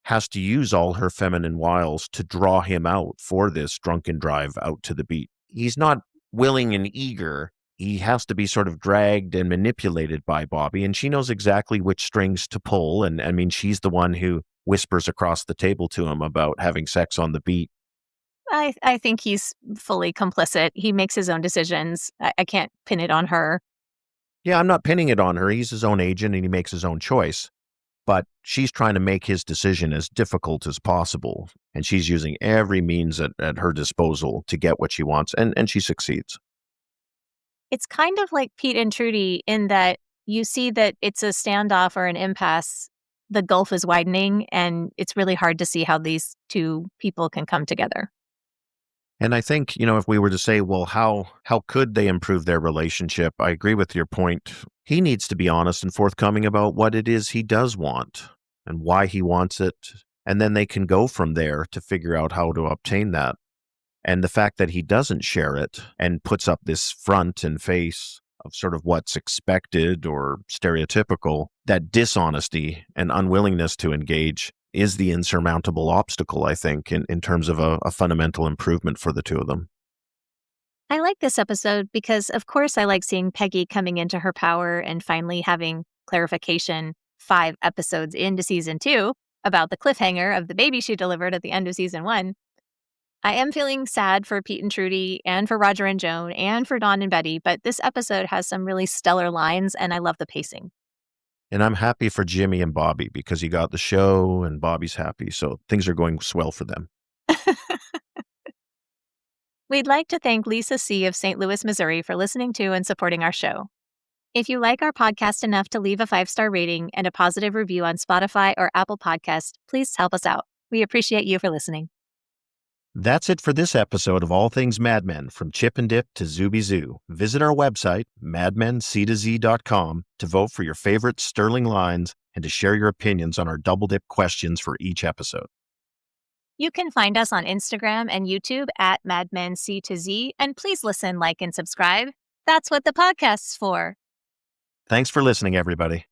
has to use all her feminine wiles to draw him out for this drunken drive out to the beach. He's not willing and eager. He has to be sort of dragged and manipulated by Bobbie, and she knows exactly which strings to pull. And I mean, she's the one who whispers across the table to him about having sex on the beach. I think he's fully complicit. He makes his own decisions. I can't pin it on her. Yeah, I'm not pinning it on her. He's his own agent and he makes his own choice. But she's trying to make his decision as difficult as possible. And she's using every means at her disposal to get what she wants. And she succeeds. It's kind of like Pete and Trudy in that you see that it's a standoff or an impasse. The gulf is widening, and it's really hard to see how these two people can come together. And I think, if we were to say, well, how could they improve their relationship? I agree with your point. He needs to be honest and forthcoming about what it is he does want and why he wants it. And then they can go from there to figure out how to obtain that. And the fact that he doesn't share it and puts up this front and face of sort of what's expected or stereotypical, that dishonesty and unwillingness to engage is the insurmountable obstacle, I think, in terms of a fundamental improvement for the two of them. I like this episode because, of course, I like seeing Peggy coming into her power and finally having clarification 5 episodes into season 2 about the cliffhanger of the baby she delivered at the end of season 1. I am feeling sad for Pete and Trudy and for Roger and Joan and for Dawn and Betty, but this episode has some really stellar lines and I love the pacing. And I'm happy for Jimmy and Bobbie because he got the show and Bobbie's happy. So things are going swell for them. We'd like to thank Lisa C. of St. Louis, Missouri for listening to and supporting our show. If you like our podcast enough to leave a 5-star rating and a positive review on Spotify or Apple Podcast, please help us out. We appreciate you for listening. That's it for this episode of All Things Mad Men, from Chip and Dip to Zooby Zoo. Visit our website, madmenctozee.com, to vote for your favorite sterling lines and to share your opinions on our double dip questions for each episode. You can find us on Instagram and YouTube at MadmenC2Z, and please listen, like, and subscribe. That's what the podcast's for. Thanks for listening, everybody.